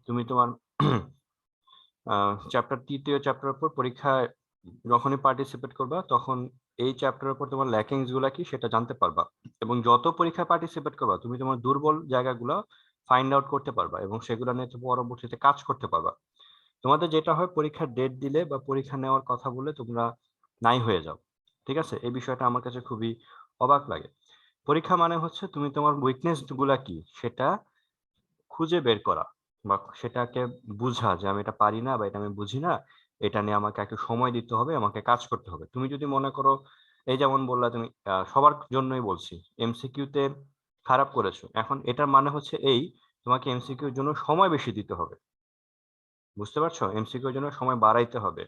তুমি তোমার তৃতীয় চ্যাপ্টার উপর পরীক্ষায় যখনই পার্টিসিপেট করবা তখন এই চ্যাপ্টারের উপর তোমার ল্যাকিংস গুলা কি সেটা জানতে পারবা, এবং যত পরীক্ষায় পার্টিসিপেট করবা তুমি তোমার দুর্বল জায়গাগুলো ফাইন্ড আউট করতে পারবা এবং সেগুলো নিয়ে পরবর্তীতে কাজ করতে পারবা। তোমাদের যেটা হয়, পরীক্ষার ডেট দিলে বা পরীক্ষা নেওয়ার কথা বলে তোমরা নাই হয়ে যাও। ঠিক আছে, এই বিষয়টা আমার কাছে খুবই অবাক লাগে। পরীক্ষা মানে হচ্ছে তুমি তোমার উইকনেস গুলা কি সেটা খুঁজে বের করা বা সেটাকে বুঝা যে আমি এটা পারি না বা এটা আমি বুঝি না, এটা নিয়ে আমাকে একটু সময় দিতে হবে, আমাকে কাজ করতে হবে। তুমি যদি মনে করো, এই যেমন বললা তুমি, সবার জন্যই বলছি, এমসিকিউ তে খারাপ করেছো, এখন এটার মানে হচ্ছে এই তোমাকে এমসিকিউর জন্য সময় বেশি দিতে হবে। বুঝতে পারছো? এমসিকিউর জন্য সময় বাড়াইতে হবে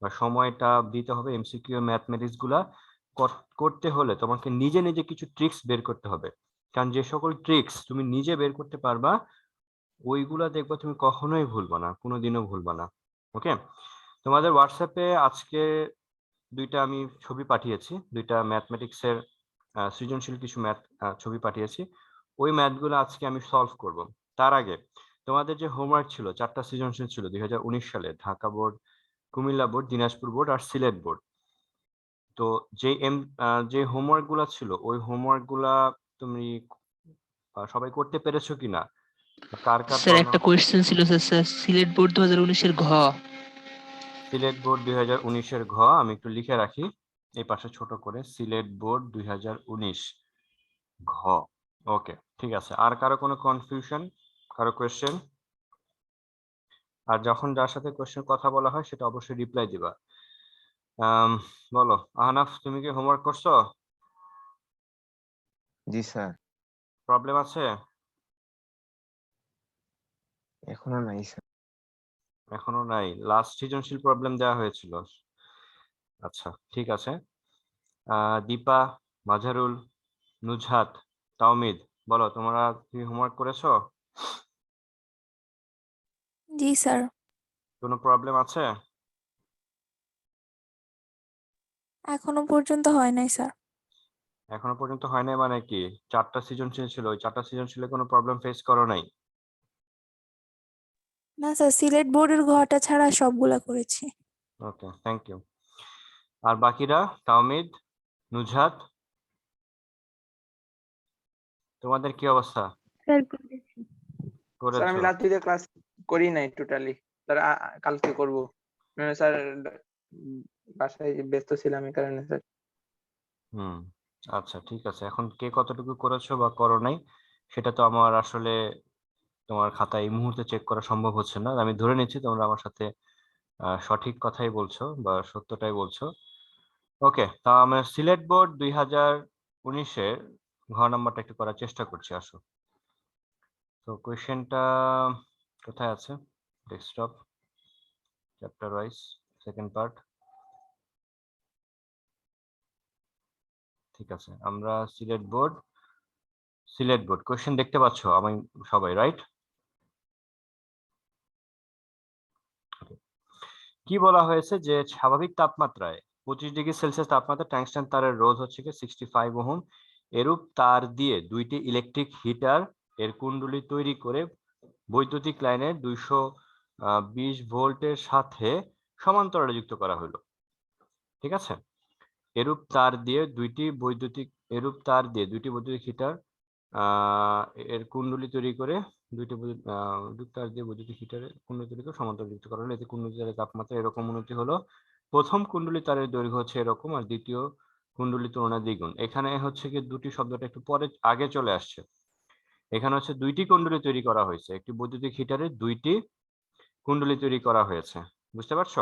বা সময়টা দিতে হবে। এমসিকিউ ম্যাথমেটিক্স গুলা করতে হলে তোমাকে নিজে নিজে কিছু ট্রিক্স বের করতে হবে, কারণ যে সকল ট্রিক্স তুমি নিজে বের করতে পারবা ওইগুলা দেখবা তুমি কখনোই ভুলবা না, কোনোদিনও ভুলবা না। ওকে, তোমাদের হোয়াটসঅ্যাপে আজকে দুইটা আমি ছবি পাঠিয়েছি, দুইটা ম্যাথমেটিক্স এর সৃজনশীল কিছু ম্যাথ ছবি পাঠিয়েছি। ওই ম্যাথগুলো আজকে আমি সলভ করব। তার আগে তোমাদের যে হোমওয়ার্ক ছিল, 4টা সৃজনশীল ছিল 2019 সালে, Dhaka board, Comilla board, Dinajpur board আর সিলেট বোর্ড। তো যে হোমওয়ার্ক গুলা ছিল ওই হোমওয়ার্ক গুলা তুমি সবাই করতে পেরেছো কিনা, কার কার স্যার একটা কোয়েশ্চেন ছিল স্যার, সিলেট বোর্ড 2019 এর ঘ। সিলেট বোর্ড 2019 এর ঘ আমি একটু লিখে রাখি এই পাশে ছোট করে, সিলেট বোর্ড 2019 ঘ। ওকে, ঠিক আছে। আর কারো কোনো কনফিউশন, কারো কোয়েশ্চেন? আর যখন যার সাথে কোয়েশ্চেন কথা বলা হয় সেটা অবশ্যই রিপ্লাই দিবা। বলো আহনাফ, তুমি কি হোমওয়ার্ক করছো? জি স্যার। প্রবলেম আছে? এখনো নাই স্যার। এখনো নাই? লাস্ট সৃজনশীল প্রবলেম দেওয়া হয়েছিল। আচ্ছা, ঠিক আছে। দীপা, মাঝারুল, নুজহাত, তাওমিদ, বলো তোমরা কি হোমওয়ার্ক করেছো? জি স্যার। কোনো প্রবলেম আছে? এখনো পর্যন্ত হয় নাই স্যার। এখনো পর্যন্ত হয় নাই মানে কি? 4টা সৃজনশীল ছিল, ওই 4টা সৃজনশীলে কোনো প্রবলেম ফেস করো নাই? না স্যার, সিলেট বোর্ডের ঘটা ছাড়া সবগুলা করেছি। ওকে, থ্যাংক ইউ। আর বাকিরা, তাওমিদ, নুজহাত, তোমাদের কি অবস্থা? স্যার করেছি। স্যার আমি করেছো? লাস্ট দুইটা ক্লাস করি নাই টোটালি। স্যার কালকে করব। স্যার বাসায় ব্যস্ত ছিলাম এই কারণে স্যার। হুম, আচ্ছা ঠিক আছে। এখন কে কতটুকু করেছো বা করো নাই সেটা তো আমার আসলে তোমার খাতায় এই মুহূর্তে চেক করা সম্ভব হচ্ছে না। আমি ধরে নিচ্ছি তোমরা আমার সাথে সঠিক কথাই বলছো বা সত্যটাই বলছো। ওকে, তা আমরা সিলেট বোর্ড 2019-এর ঘ নাম্বারটা একটু করার চেষ্টা করছি, আসো। তো কোয়েশ্চেনটা কোথায় আছে? Desktop, chapter wise, second part. ঠিক আছে, আমরা সিলেট বোর্ড কোয়েশ্চেন দেখতে পাচ্ছ আমি সবাই, রাইট? কি বলা হয়েছে যে স্বাভাবিক তাপমাত্রায় 25°C তাপমাত্রা টংস্টেন তারের রোধ হচ্ছে কি 65 ওহম। এরূপ তার দিয়ে দুইটি ইলেকট্রিক হিটার এর কুণ্ডলী তৈরি করে বৈদ্যুতিক লাইনের 220 ভোল্টের সাথে সমান্তরালে যুক্ত করা হলো। ঠিক আছে, এরূপ তার দিয়ে দুইটি বৈদ্যুতিক হিটার এর কুণ্ডলী তৈরি করে তার দিয়ে বৈদ্যুতিক হিটারের কুণ্ডলী তৈরি করে সমান্তরাল যুক্ত করা হলো। এতে কুণ্ডলী তারের তাপমাত্রা এরকম উন্নতি হলো। প্রথম কুণ্ডলী তারের দৈর্ঘ্য হচ্ছে এরকম আর দ্বিতীয় কুণ্ডলী তুলনায় দ্বিগুণ। এখানে হচ্ছে কি দুটি শব্দটা একটু পরে আগে চলে আসছে। এখানে হচ্ছে দুইটি কুণ্ডলী তৈরি করা হয়েছে, একটি বৈদ্যুতিক হিটারে দুইটি কুণ্ডলী তৈরি করা হয়েছে। বুঝতে পারছো?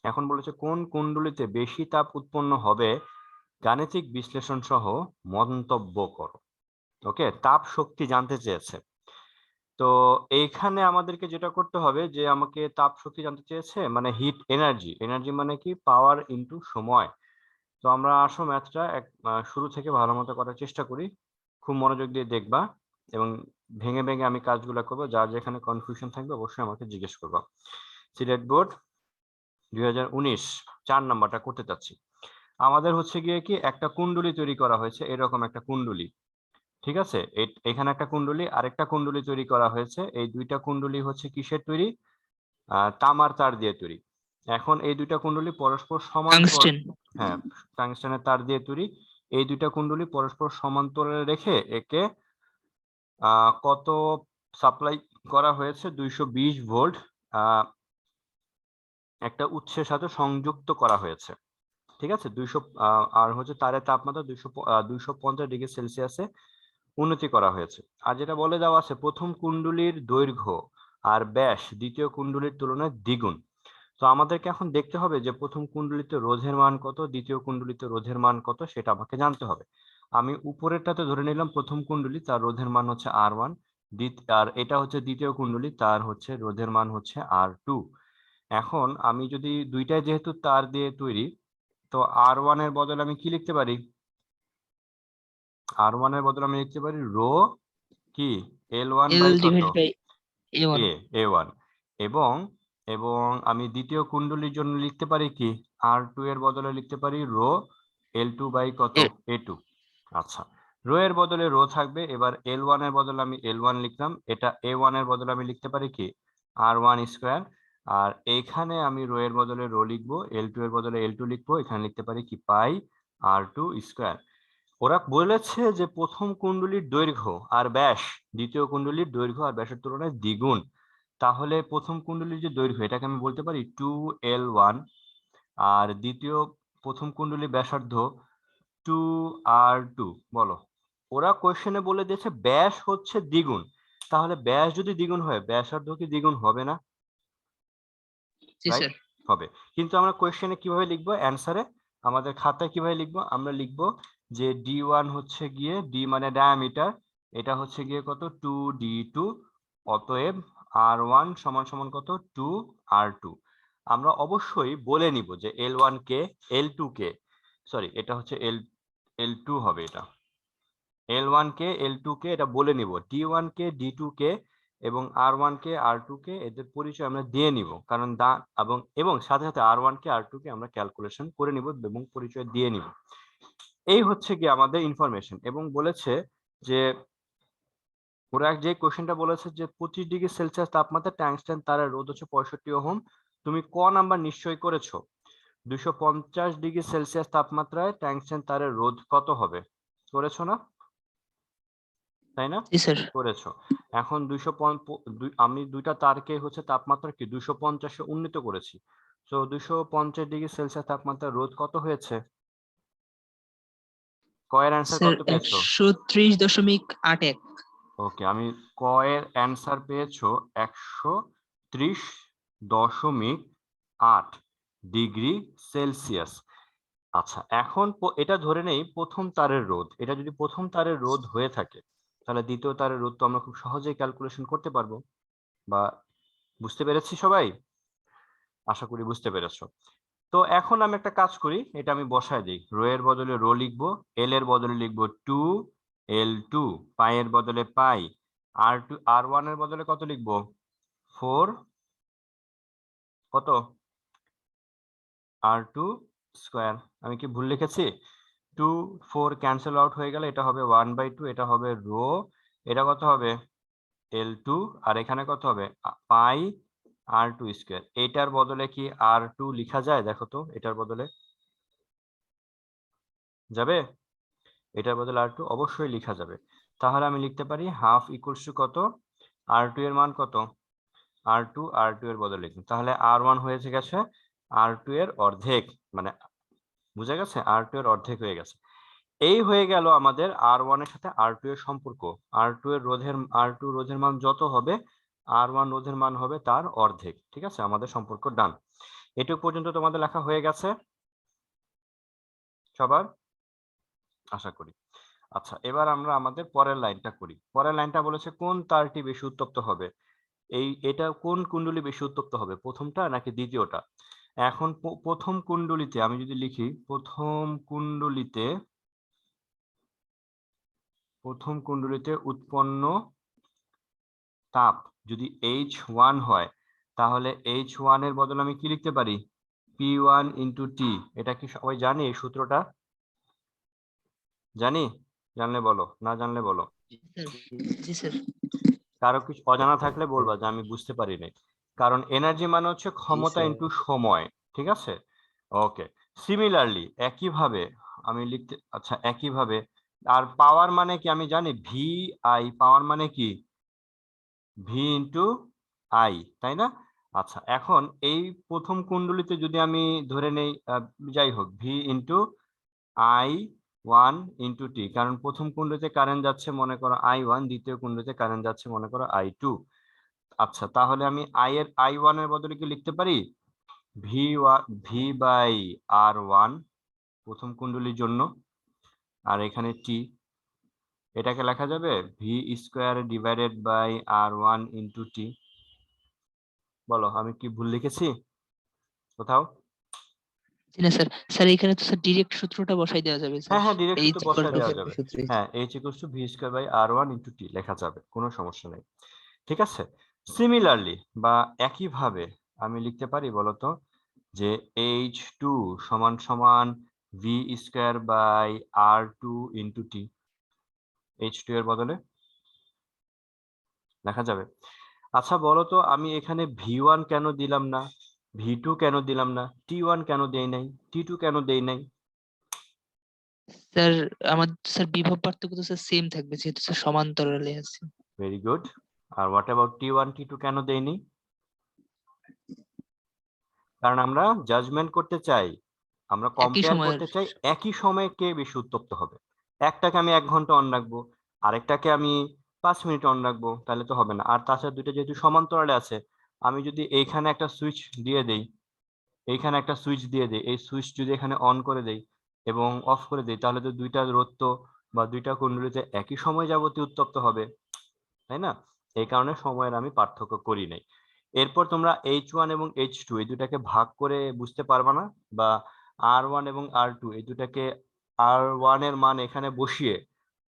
এখন বলেছে কোন কুণ্ডলীতে বেশি তাপ উৎপন্ন হবে গাণিতিক বিশ্লেষণ সহ মন্তব্য করো। ওকে, তাপ শক্তি জানতে চেয়েছে। তো এইখানে আমাদেরকে যেটা করতে হবে যে আমাকে তাপ শক্তি জানতে চেয়েছে, মানে হিট এনার্জি, এনার্জি মানে কি পাওয়ার ইনটু সময়। তো আমরা আসো ম্যাথটা শুরু থেকে ভালো মতো করার চেষ্টা করি, খুব মনোযোগ দিয়ে দেখবা এবং ভেঙে ভেঙে আমি কাজগুলো করবো। যার যেখানে কনফিউশন থাকবে অবশ্যই আমাকে জিজ্ঞেস করবা। সিলেট বোর্ড 2019 4 নাম্বারটা করতে চাচ্ছি। আমাদের হচ্ছে গিয়ে কি একটা কুণ্ডলী তৈরি করা হয়েছে, এরকম একটা কুণ্ডলী। ঠিক আছে, এখানে একটা কুণ্ডলী, আরেকটা কুণ্ডলী তৈরি করা হয়েছে। এই দুইটা কুণ্ডলী হচ্ছে কিসের তৈরি? তামার তার দিয়ে তৈরি। এখন এই দুইটা কুণ্ডলী পরস্পর সমান্তরাল, টাংস্টেন। হ্যাঁ টাংস্টেনের তার দিয়ে তৈরি। এই দুইটা কুণ্ডলী পরস্পর সমান্তরালে রেখে একে কত সাপ্লাই করা হয়েছে? 220 ভোল্ট একটা উৎসের সাথে সংযুক্ত করা হয়েছে। ঠিক আছে, 200 আর হচ্ছে তারের তাপমাত্রা 250 ডিগ্রি সেলসিয়াসে উন্নতি করা হয়েছে। আর যেটা বলে দেওয়া আছে, প্রথম কুণ্ডলীর দৈর্ঘ্য আর ব্যাস দ্বিতীয় কুণ্ডলীর তুলনায় দ্বিগুণ। তো আমাদেরকে এখন দেখতে হবে যে প্রথম কুণ্ডলীতে রোধের মান কত, দ্বিতীয় কুণ্ডলীতে রোধের মান কত, সেটা আমাকে জানতে হবে। আমি উপরেরটাতে ধরে নিলাম প্রথম কুণ্ডলী, তার রোধের মান হচ্ছে R1, আর এটা হচ্ছে দ্বিতীয় কুণ্ডলী, তার হচ্ছে রোধের মান হচ্ছে R2। এখন আমি যদি দুইটাই যেহেতু তার দিয়ে তৈরি, তো R1 এর বদলে আমি কি লিখতে পারি? R1 এর বদলে আমি লিখতে পারি রো কি L1 এল বাই কত? Divide by A1। A1। এবং এবং আমি দ্বিতীয় কুণ্ডলীর জন্য লিখতে পারি কি? R2 এর বদলে লিখতে পারি রো L2 বাই কত? A2। আচ্ছা, রো এর বদলে রো থাকবে। এবার L1 এর বদলে আমি L1 লিখলাম, এটা A1 এর বদলে আমি লিখতে পারি কি? R1 square. আর এইখানে আমি রো এর বদলে রো লিখবো, L2 এর বদলে L2 লিখবো, এখানে লিখতে পারি কি? পাই R2 স্কয়ার। ওরা বলেছে যে প্রথম কুণ্ডলীর দৈর্ঘ্য আর ব্যাস দ্বিতীয় কুণ্ডলীর দৈর্ঘ্য আর ব্যাসের তুলনায় দ্বিগুণ। তাহলে প্রথম কুণ্ডলীর যে দৈর্ঘ্য, এটাকে আমি বলতে পারি 2L1, আর প্রথম কুণ্ডলীর ব্যাসার্ধ 2R2। বলো, ওরা কোশ্চেনে বলে দিয়েছে ব্যাস হচ্ছে দ্বিগুণ, তাহলে ব্যাস যদি দ্বিগুণ হয় ব্যাসার্ধ কি দ্বিগুণ হবে না? জি রাইট, স্যার। হবে। কিন্তু আমরা কোশ্চেনে কিভাবে লিখবো? অ্যান্সারে আমাদের খাতায় কিভাবে লিখবো? আমরা লিখবো যে D1 হচ্ছে গিয়ে, D মানে ডায়ামিটার, এটা হচ্ছে গিয়ে কত? 2D2। অতএব R1 সমান সমান কত? 2R2। আমরা অবশ্যই বলে নিব যে L1 কে, L2 কে, সরি এটা হচ্ছে L2 হবে, এটা L1 কে, L2 কে এটা বলে নিব, D1 কে, D2 কে এবং R1 কে, R2 কে এদের পরিচয় আমরা দিয়ে নিব, কারণ এবং সাথে সাথে R1 কে, R2 কে আমরা ক্যালকুলেশন করে নিব এবং পরিচয় দিয়ে নিব। এই হচ্ছে কি আমাদের ইনফরমেশন। এবং বলেছে যে ওরা যে কোশ্চেনটা বলেছে যে 25 ডিগ্রি সেলসিয়াস তাপমাত্রা ট্যাংস্টেন তারের রোধ হচ্ছে 65 ওহম, তুমি ক নাম্বার নিশ্চয় করেছো? 250 ডিগ্রি সেলসিয়াস তাপমাত্রায় ট্যাংস্টেন তারের রোধ কত হবে? করেছো না, তাই না? জি স্যার। করেছো। এখন আমি দুইটা তারকে হচ্ছে তাপমাত্রা কি 250-এ উন্নীত করেছি। তো 250 ডিগ্রি সেলসিয়াস তাপমাত্রা রোধ কত হয়েছে? কয়ের অ্যান্সার স্যার কত পেয়েছো? 130.81। ওকে, আমি কয়ের অ্যান্সার পেয়েছো 130.8 ডিগ্রি সেলসিয়াস। আচ্ছা, এখন এটা ধরে নেই প্রথম তারের রোধ। এটা যদি প্রথম তারের রোধ হয়ে থাকে, তাহলে দ্বিতীয় তারের রোধ তো আমরা খুব সহজেই ক্যালকুলেশন করতে পারবো। বা বুঝতে পেরেছি সবাই? আশা করি বুঝতে পেরেছো। তো এখন আমি একটা কাজ করি, এটা আমি বসায় দিই। রো এর বদলে রো লিখবো, এল এর বদলে লিখবো 2L2, পাই এর বদলে পাই, R1 এর বদলে কত লিখবো? 4 কত? R2 square. আমি কি ভুল লিখেছি? 2 4 ক্যান্সেল আউট হয়ে গেলে এটা হবে 1/2, এটা হবে রো, এটা কত হবে? L2, আর এখানে কত হবে? পাই R2 স্কয়ার। এটার বদলে কি R2 লেখা যায়? দেখো তো, এটার বদলে যাবে? এটার বদলে R2 অবশ্যই লেখা যাবে। তাহলে আমি লিখতে পারি হাফ ইকুয়ালস টু কত? R2 এর মান কত? R2 এর বদলে লিখুন, তাহলে R1 হয়েছে গেছে R2 এর অর্ধেক, মানে বুঝা গেছে? R2 এর অর্ধেক হয়ে গেছে। এই হয়ে গেল আমাদের R1 এর সাথে R2 এর সম্পর্ক। R2 রোধের মান যত হবে, R1 রোধের মান হবে তার অর্ধেক। ঠিক আছে, আমাদের সম্পর্ক ডান। এটুকু পর্যন্ত তোমাদের লেখা হয়ে গেছে সবার, আশা করি। আচ্ছা, এবার আমরা আমাদের পরের লাইনটা করি। পরের লাইনটা বলেছে কোন তারটি বেশি উত্তপ্ত হবে? এটা কোন কুণ্ডলী বেশি উত্তপ্ত হবে, প্রথমটা নাকি দ্বিতীয়টা? এখন প্রথম কুণ্ডলীতে আমি যদি লিখি, প্রথম কুণ্ডলীতে উৎপন্ন তাপ যদি H1 হয়, তাহলে H1 এর বদলে আমি কি লিখতে পারি? P1 × T। এটা কি সবাই জানি এই সূত্রটা? জানি জানলে বলো, না জানলে বলো। জি স্যার। কারো কিছু অজানা থাকলে বলবা যে আমি বুঝতে পারি নাই। কারণ এনার্জি মানে হচ্ছে ক্ষমতা স্যার। ইনটু সময়, ঠিক আছে? ওকে, সিমিলারলি একইভাবে আমি লিখতে, আচ্ছা একইভাবে, আর পাওয়ার মানে কি আমি জানি, ভি আই, পাওয়ার মানে কি ভি ইন্টু আই, তাই না? আচ্ছা, এখন এই প্রথম কুণ্ডলিতে যদি আমি ধরে নেই, যাই হোক, V into I one into T, কারণ প্রথম কুণ্ডলিতে কারেন্ট যাচ্ছে মনে করো আই ওয়ান, দ্বিতীয় কুণ্ডলিতে কারেন্ট যাচ্ছে মনে করো আই টু। আচ্ছা, তাহলে আমি আই ওয়ান এর বদলে কি লিখতে পারি ভি বাই আর ওয়ান প্রথম কুণ্ডলীর জন্য, আর এখানে টি, এটাকে লেখা যাবে V square divided by R one into T. বলো আমি কি ভুল লিখেছি কোথাও? জি না স্যার, স্যার এখানে তো স্যার ডিরেক্ট সূত্রটা বসাই দেওয়া যাবে স্যার। হ্যাঁ হ্যাঁ, ডিরেক্ট এইচ সূত্র ইকুয়াল বসায় টু দেওয়া যাবে। হ্যাঁ, H equals to V square by R one into T লেখা যাবে, কোনো সমস্যা নেই। ঠিক আছে, সিমিলারলি বা একইভাবে আমি লিখতে পারি বলতো যে এইচ টু সমান সমান V square by R two into T, H two এর বদলে লেখা যাবে। আচ্ছা বলো তো, আমি এখানে ভি ওয়ান কেন দিলাম না, ভি টু কেন দিলাম না, টি ওয়ান কেন দেই নাই, টি টু কেন দেই নাই? স্যার আমার স্যার বিভব পার্থক্য তো স্যার সেম থাকবে, যেহেতু স্যার সমান্তরালে আছে। Very good. আর what about T one T two কেন দেইনি? কারণ আমরা জাজমেন্ট করতে চাই, আমরা একই কম্পেয়ার সময়ের। করতে চাই একই সময়ে কে বেশি উত্তপ্ত হবে। একটাকে আমি 1 ঘন্টা অন রাখবো, আরেকটাকে আমি 5 মিনিট অন রাখবো, তাহলে তো হবে না। আর তাছাড়া দুইটা যেহেতু সমান্তরালে আছে, আমি যদি এইখানে একটা সুইচ দিয়ে দেই, এইখানে একটা সুইচ দিয়ে দেই, এই সুইচ যদি এখানে অন করে দেই এবং অফ করে দেই, তাহলে তো দুইটা রোধ তো বা দুইটা কুণ্ডলীতে একই সময় যাবতীয় উত্তপ্ত হবে, তাই না? এই কারণে সময়ের আমি পার্থক্য করি নাই। এরপর তোমরা এইচ ওয়ান এবং এইচ টু এই দুটাকে ভাগ করে বুঝতে পারবা না, বা আর ওয়ান এবং আর টু এই দুটাকে আর ওয়ান এর মান এখানে বসিয়ে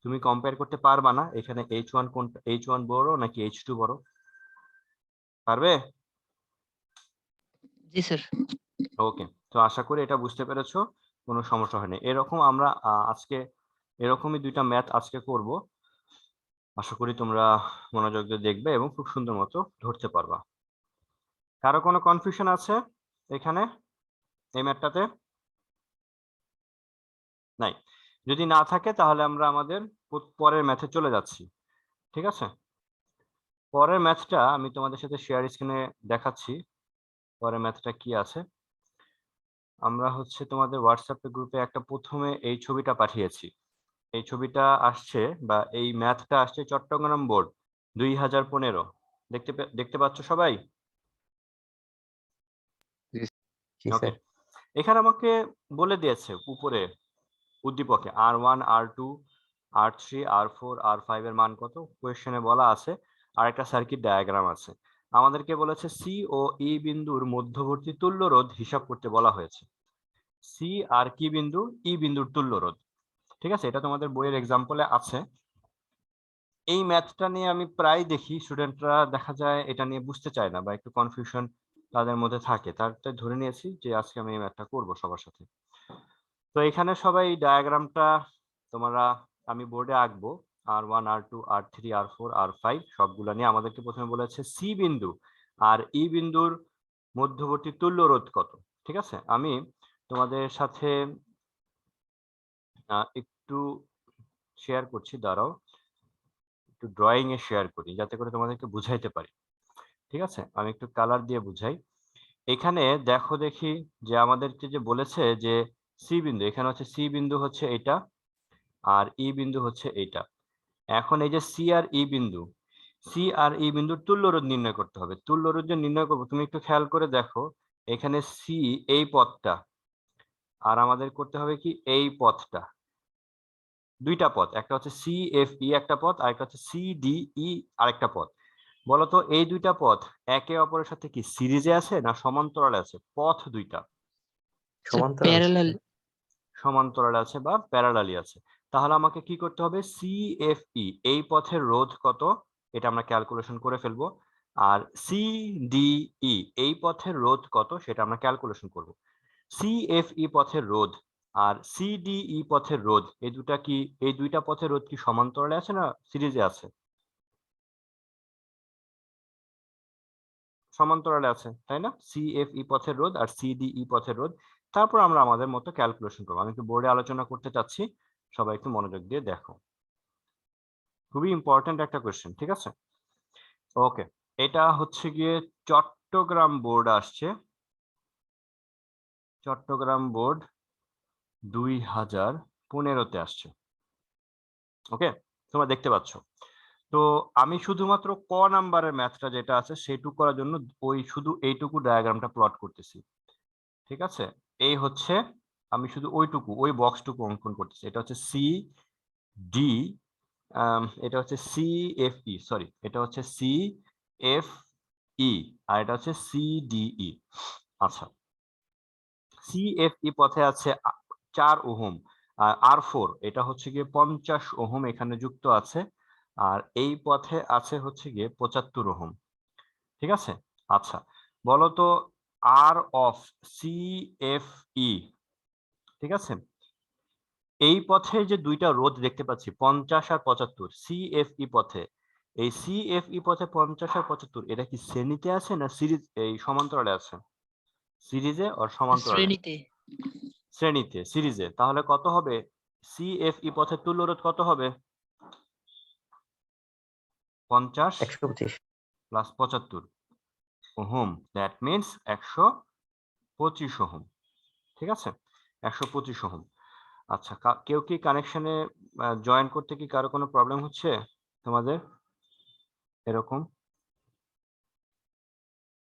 তুমি কম্পেয়ার করতে পারবা না এখানে এইচ ওয়ান কোনটা, এইচ ওয়ান বড় নাকি এইচ টু বড়, পারবে? জি স্যার। ওকে, তো আশা করি এটা বুঝতে পেরেছো, কোনো সমস্যা হয়নি। এরকম আমরা আজকে এরকমই দুইটা ম্যাথ আজকে করব, আশা করি তোমরা মনোযোগ দিয়ে দেখবে এবং খুব সুন্দর মতো ধরতে পারবা। কারো কোনো কনফিউশন আছে এখানে এই ম্যাথটাতে? নাই, যদি না থাকে তাহলে আমরা আমাদের পরের ম্যাথে চলে যাচ্ছি। ঠিক আছে, পরের ম্যাথটা আমি তোমাদের সাথে শেয়ার স্ক্রিনে দেখাচ্ছি। পরের ম্যাথটা কি আছে, আমরা হচ্ছে তোমাদের হোয়াটসঅ্যাপ গ্রুপে একটা প্রথমে এই ছবিটা পাঠিয়েছি। এই ছবিটা আসছে বা এই ম্যাথটা আসছে চট্টগ্রাম বোর্ড 2015। দেখতে পাচ্ছ সবাই? জি ওকে, স্যার। এখানে আমাকে বলে দিয়েছে উপরে উদ্দীপকে আর ওয়ান আর টু আর থ্রি আর ফোর আর ফাইভ এর মান কত, কোয়েশ্চেনে বলা আছে, আর একটা সার্কিট ডায়াগ্রাম আছে। আমাদেরকে বলেছে সি ও ই বিন্দুর মধ্যবর্তী তুল্য রোধ হিসাব করতে বলা হয়েছে। সি আর কি বিন্দু, ই বিন্দুর তুল্য রোধ। ঠিক আছে, এটা তোমাদের বইয়ের এক্সাম্পলে আছে। এই ম্যাথটা নিয়ে আমি প্রায় দেখি স্টুডেন্টরা দেখা যায় এটা নিয়ে বুঝতে চায় না বা একটু কনফিউশন তাদের মধ্যে থাকে, তাই ধরে নিয়েছি যে আজকে আমি এই ম্যাথটা করবো সবার সাথে। তো এখানে সবাই ডায়াগ্রামটা তোমরা আমি বোর্ডে আঁকবো, আর ওয়ান আর টু আর থ্রি আর ফোর আর ফাইভ সবগুলা নিয়ে আমাদেরকে প্রথমে বলেছে সি বিন্দু আর ই বিন্দুর মধ্যবর্তী তুল্য রোধ কত। ঠিক আছে, আমি তোমাদের সাথে একটু শেয়ার করছি, দাঁড়াও একটু ড্রয়িং এ শেয়ার করি যাতে করে তোমাদেরকে বুঝাইতে পারি। ঠিক আছে, আমি একটু কালার দিয়ে বুঝাই। এখানে দেখো দেখি যে আমাদেরকে যে বলেছে যে সি বিন্দু, এখানে হচ্ছে সি বিন্দু হচ্ছে এটা আর ই বিন্দু হচ্ছে এইটা। এখন এই যে সি আর ই বিন্দু, সি আর ই বিন্দুর তুল্য রোধ নির্ণয় করতে হবে। তুল্য রোধ যে নির্ণয় করবো, তুমি একটু খেয়াল করে দেখো, এখানে সি এই পথটা আর আমাদের করতে হবে কি এই পথটা, দুইটা পথ, একটা হচ্ছে সি এফ ই একটা পথ আর একটা হচ্ছে সি ডি ই আরেকটা পথ। বলতো এই দুইটা পথ একে অপরের সাথে কি সিরিজে আছে না সমান্তরালে আছে? পথ দুইটা সমান্তরাল আছে প্যারালাল। স্যার। সমান্তরালে আছে বা প্যারালালি আছে। তাহলে আমাকে কি করতে হবে, সিএফই এই পথের রোধ কত এটা আমরা ক্যালকুলেশন করে ফেলবো, আর সিডিই এই পথের রোধ কত সেটা আমরা ক্যালকুলেশন করব। সিএফই পথের রোধ আর সিডিই পথের রোধ এই দুইটা পথের রোধ কি সমান্তরালে আছে না সিরিজে আছে? সমান্তরালে আছে, তাই না? সিএফই পথের রোধ আর সিডিই পথের রোধ। তারপর আমরা আমাদের মতো ক্যালকুলেশন করবো। আমি একটু বোর্ডে আলোচনা করতে চাচ্ছি, সবাই একটু মনোযোগ দিয়ে দেখো। খুবই ইম্পর্টেন্ট একটা কোয়েশ্চেন, ঠিক আছে? ওকে, এটা হচ্ছে গিয়ে চট্টগ্রাম বোর্ড আসছে, চট্টগ্রাম বোর্ড 2015-তে আসছে। ওকে, তোমরা দেখতে পাচ্ছ। তো আমি শুধুমাত্র ক নাম্বারের ম্যাথটা যেটা আছে সেটুকু করার জন্য শুধু এইটুকু ডায়াগ্রামটা প্লট করতেছি, ঠিক আছে? এই হচ্ছে আমি শুধু ওই বক্সটুকু অঙ্কন করতেছি। এটা হচ্ছে সি ডি, এটা হচ্ছে সিএফই, সরি এটা হচ্ছে সিএফই আর এটা হচ্ছে সিডিই। আচ্ছা, সিএফই পথে আছে 4 ওহম, আর আর4 এটা হচ্ছে গিয়ে 50 ওহম এখানে যুক্ত আছে, আর এই পথে আছে হচ্ছে গিয়ে 75 ওহম, ঠিক আছে? আচ্ছা, বলো তো আর অফ সিএফই, ঠিক আছে? এই পথে যে দুইটা রোধ দেখতে পাচ্ছি 50 আর 75, সিএফই পথে, এই সিএফই পথে 50 আর 75 এটা কি শ্রেণীতে আছে না সিরিজ এই সমান্তরালে আছে? সিরিজে আর সমান্তরালে? শ্রেণীতে। শ্রেণীতে, সিরিজে। তাহলে কত হবে? সিএফই পথের তুল্য রোধ কত হবে? 50 125 plus 75 ohm, that means 125 ohm, ঠিক আছে? 125 ওহম। আচ্ছা, কেউ কি কানেকশনে জয়েন করতে কি কারো কোনো প্রবলেম হচ্ছে তোমাদের এরকম?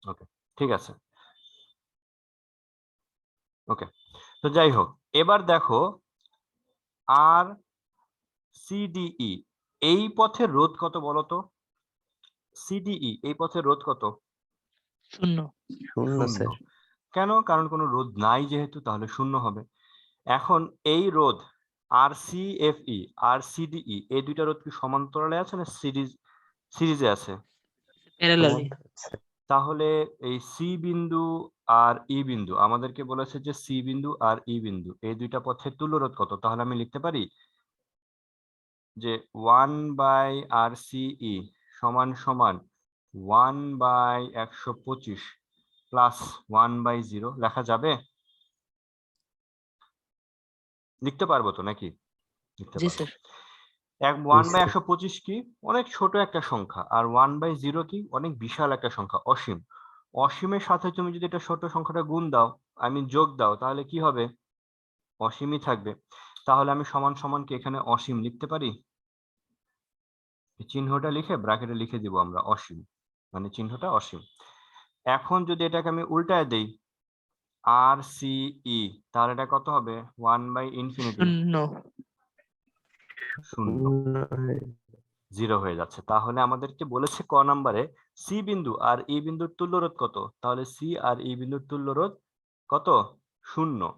ওকে, ঠিক আছে। ওকে, তো যাই হোক, এবার দেখো আর সিডিই এই পথের রোধ কত বলো তো? সিডিই এই পথের রোধ কত? 0। শূন্য শূন্য। স্যার। কেন? কারণ কোনো রোধ নাই যেহেতু, তাহলে শূন্য হবে। এখন এই রোধ আর সিএফই আর সিডিই এই দুইটা রোধ কি সমান্তরালে আছে না সিরিজে আছে? প্যারালালি। সমান্তরাল স্যার। তাহলে এই সি বিন্দু আর ই বিন্দু আমাদেরকে বলেছে যে সি বিন্দু আর ই বিন্দু এই দুইটা পথের তুল্য রোধ কত? তাহলে আমি লিখতে পারি যে 1/RCE সমান সমান 1/125 প্লাস 1/0 লেখা যাবে? লিখতে পারবো তো নাকি? লিখতে জি পারবো। স্যার। 1/125 কি? অনেক ছোট একটা সংখ্যা, আর 1/0 কি? অনেক বিশাল একটা সংখ্যা, অসীম। অসীমের সাথে তুমি যদি এটা ছোট সংখ্যাটা গুণ দাও, যোগ দাও, তাহলে কি হবে? অসীমই থাকবে। তাহলে আমি সমান সমান কি এখানে অসীম লিখতে পারি? চিহ্নটা লিখে ব্র্যাকেটে লিখে দিব আমরা অসীম, মানে চিহ্নটা অসীম। এখন যদি এটাকে আমি উল্টায় দেই আর সিই, তাহলে এটা কত হবে? 1/ইনফিনিটি, 0। শূন্য, 0 হয়ে যাচ্ছে। তাহলে আমাদেরকে বলেছে ক নাম্বারে সি বিন্দু আর ই বিন্দুর তুল্য রোধ কত? তাহলে সি আর ই বিন্দুর তুল্য রোধ কত? 0।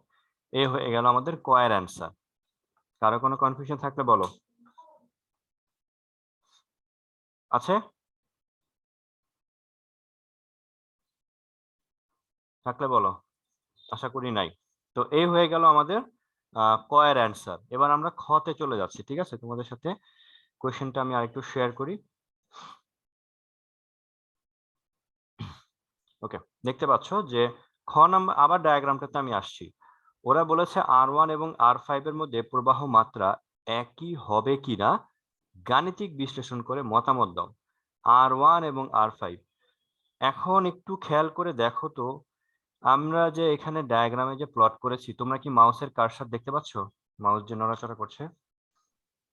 এ হয়ে গেল আমাদের ক এর অ্যান্সার। কারো কোনো কনফিউশন থাকলে বলো। আছে? থাকলে বলো, আশা করি নাই। তো এই হয়ে গেল আমাদের ক এর অ্যান্সার। এবার আমরা খতে চলে যাচ্ছি, ঠিক আছে? তোমাদের সাথে কোয়েশ্চেনটা আমি আরেকটু শেয়ার করি। ওকে, দেখতে পাচ্ছ যে খ নাম্বার, আবার ডায়াগ্রামটাতে আমি আসছি। ওরা বলেছে R1 এবং R5 এর মধ্যে প্রবাহ মাত্রা একই হবে কিনা গাণিতিক বিশ্লেষণ করে মতামত দাও। R1 এবং R5, এখন একটু খেয়াল করে দেখো তো, আমরা যে এখানে ডায়াগ্রামে যে প্লট করেছি, তোমরা কি মাউসের কার্সর দেখতে পাচ্ছ? মাউস যে নড়াচড়া করছে?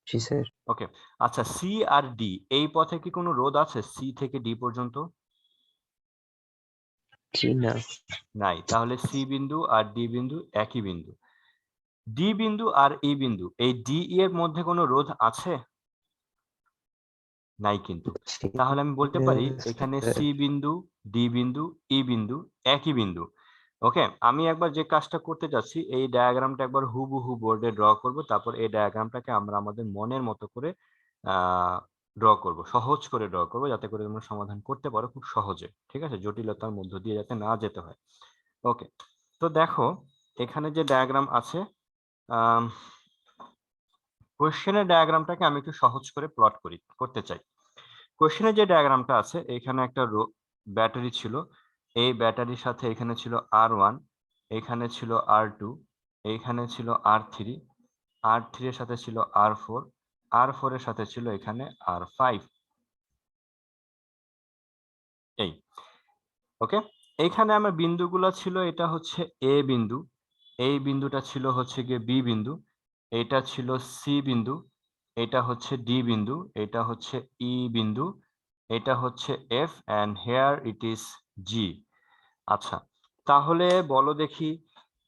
জি স্যার। ওকে, আচ্ছা, সি আর ডি এই পথে কি কোনো রোধ আছে সি থেকে ডি পর্যন্ত? জি না। নাই। তাহলে সি বিন্দু আর ডি বিন্দু একই বিন্দু। ডি বিন্দু আর ই বিন্দু, এই ডি ই এর মধ্যে কোনো রোধ আছে? নাই কিন্তু। জি তাহলে আমি বলতে পারি এখানে স্যার। সি বিন্দু, ডি বিন্দু, ই বিন্দু একই বিন্দু। ওকে, আমি একবার যে কাজটা করতে যাচ্ছি, এই ডায়াগ্রামটা একবার হুবহু বোর্ডে ড্র করব, তারপর এই ডায়াগ্রামটাকে আমরা আমাদের মনের মতো করে ড্র করব, সহজ করে ড্র করব, যাতে করে তোমরা সমাধান করতে পারো খুব সহজে, ঠিক আছে? জটিলতার মধ্য দিয়ে যাতে না যেতে হয়। ওকে, তো দেখো এখানে যে ডায়াগ্রাম আছে, কোশ্চেনের ডায়াগ্রামটাকে আমি একটু সহজ করে প্লট করতে চাই। কোশ্চেনে যে ডায়াগ্রামটা আছে, এখানে একটা ব্যাটারি ছিল, এই ব্যাটারির সাথে এখানে ছিল R1, এখানে ছিল R2, এইখানে ছিল R3, R3 এর সাথে ছিল R4, R4 এর সাথে ছিল এখানে R5। এই ওকে, এইখানে আমার বিন্দুগুলো ছিল, এটা হচ্ছে এ বিন্দু, এই বিন্দুটা ছিল হচ্ছে গিয়ে বি বিন্দু, এটা ছিল সি বিন্দু, এটা হচ্ছে ডি বিন্দু, এটা হচ্ছে ই বিন্দু, এটা হচ্ছে F, and here it is G. আচ্ছা, তাহলে বলো দেখি,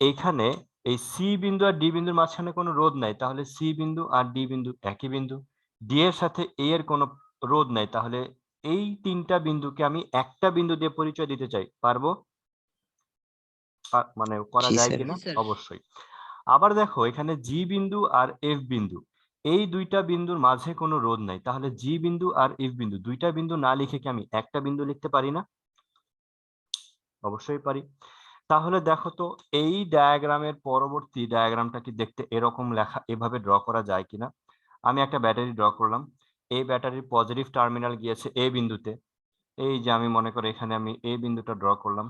এইখানে এই সি বিন্দু আর ডি বিন্দুর মাঝখানে কোনো রোধ নাই, তাহলে সি বিন্দু আর ডি বিন্দু একই বিন্দু। ডি এর সাথে এ এর কোনো রোধ নাই, তাহলে এই তিনটা বিন্দুকে আমি একটা বিন্দু দিয়ে পরিচয় দিতে চাই, পারবো? মানে করা জি যায় স্যার। কিনা? জি স্যার। অবশ্যই। আবার দেখো, এখানে জি বিন্দু আর এফ বিন্দু, এই দুইটা বিন্দুর মাঝে কোনো রোধ নাই, তাহলে জি বিন্দু আর এফ বিন্দু দুইটা বিন্দু না লিখে কি আমি একটা বিন্দু লিখতে পারি না? অবশ্যই পারি। তাহলে দেখো তো, এই ডায়াগ্রামের পরবর্তী ডায়াগ্রামটা কি দেখতে এরকম লেখা এভাবে ড্র করা যায় কিনা? আমি একটা ব্যাটারি ড্র করলাম, এই ব্যাটারির পজিটিভ টার্মিনাল গিয়েছে এ বিন্দুতে, এই যে আমি মনে করি এখানে আমি এ বিন্দুটা ড্র করলাম,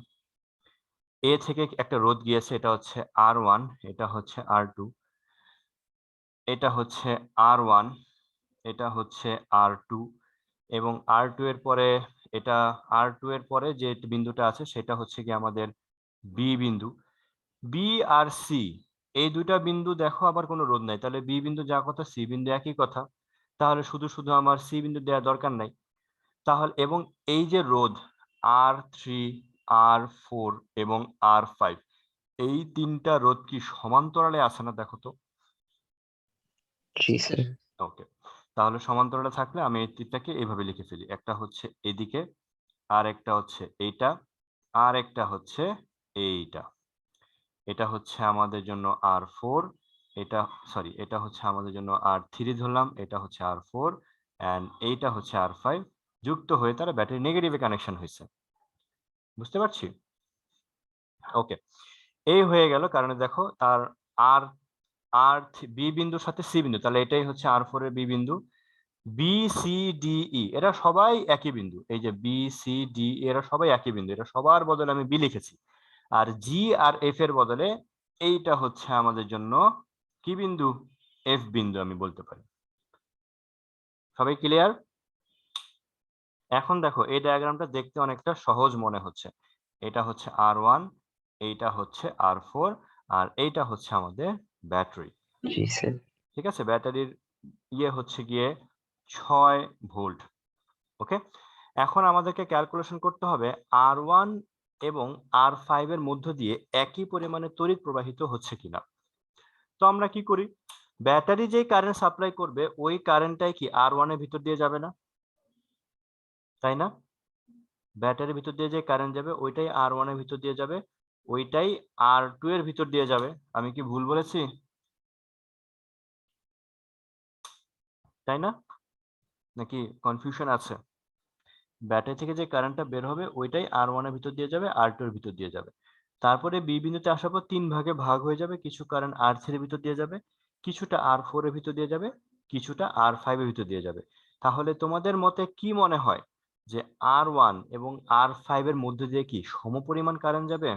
এ থেকে একটা রোধ গিয়েছে, এটা হচ্ছে R1, এটা হচ্ছে R2, এটা হচ্ছে R1, এটা হচ্ছে R2, এবং R2 এর পরে এটা, R2 এর পরে যে বিন্দুটা আছে সেটা হচ্ছে কি আমাদের বি বিন্দু। বি আর সি, এই দুইটা বিন্দু দেখো আবার কোনো রোধ নাই, তাহলে বি বিন্দু যা কথা সি বিন্দু একই কথা, তাহলে শুধু শুধু আমার সি বিন্দু দেওয়ার দরকার নাই। তাহলে এবং এই যে রোধ R3, R4 এবং R5, এই তিনটা রোধ কি সমান্তরালে আছে না? দেখো তো। জি জি স্যার। স্যার। ওকে, তাহলে সমান্তরালে থাকলে আমি এই তীরটাকে এইভাবে লিখে ফেলি, একটা হচ্ছে এদিকে, আর একটা হচ্ছে এইটা, আর একটা হচ্ছে এইটা। এটা হচ্ছে আমাদের জন্য R4, এটা সরি, এটা হচ্ছে আমাদের জন্য R3 ধরলাম, এটা হচ্ছে R4, এন্ড এইটা হচ্ছে R5, যুক্ত হয়ে তারা ব্যাটারি নেগেটিভে কানেকশন হয়েছে। বুঝতে পারছি? ওকে, এই হয়ে গেল, কারণ দেখো তার আর আর বি বিন্দুর সাথে সি বিন্দু, তাহলে এটাই হচ্ছে R4 এর বি বিন্দু। বি সি ডি ই এরা সবাই একই বিন্দু, এই যে বি সি ডি এরা সবাই একই বিন্দু, এরা সবার বদলে আমি বি লিখেছি। আর জি আর এফ এর বদলে এইটা হচ্ছে আমাদের জন্য কি বিন্দু? এফ বিন্দু আমি বলতে পারি। সবাই ক্লিয়ার? এখন দেখো, এই ডায়াগ্রামটা দেখতে অনেকটা সহজ মনে হচ্ছে। এটা হচ্ছে R1, এইটা হচ্ছে R4, আর এইটা হচ্ছে আমাদের ব্যাটারি। জি স্যার। ঠিক আছে, ব্যাটারির ইয়ে হচ্ছে গিয়ে 6 ভোল্ট। ওকে, এখন আমাদেরকে ক্যালকুলেশন করতে হবে R1 এবং R5 এর মধ্য দিয়ে একই পরিমাণে তড়িৎ প্রবাহিত হচ্ছে কিনা। তো আমরা কি করি, ব্যাটারি যেই কারেন্ট সাপ্লাই করবে ওই কারেন্টটাই কি R1 এর ভিতর দিয়ে যাবে না? তাই না? ব্যাটারির ভিতর দিয়ে যে কারেন্ট যাবে ওইটাই R1 এর ভিতর দিয়ে যাবে, ওইটাই R2 এর ভিতর দিয়ে যাবে। আমি কি ভুল বলেছি? তাই না? নাকি কনফিউশন আছে? ব্যাটারি থেকে যে কারেন্টটা বের হবে ওইটাই R1 এর ভিতর দিয়ে যাবে, R2 এর ভিতর দিয়ে যাবে। তারপরে বি বিন্দুতে আসার পর 3 ভাগে ভাগ হয়ে যাবে, কিছু কারেন্ট R3 এর ভিতর দিয়ে যাবে, কিছুটা R4 এর ভিতর দিয়ে যাবে, কিছুটা R5 এর ভিতর দিয়ে যাবে। তাহলে তোমাদের মতে কি মনে হয় যে R1 এবং R5 এর মধ্যে দিয়ে কি সমপরিমাণ কারেন্ট যাবে?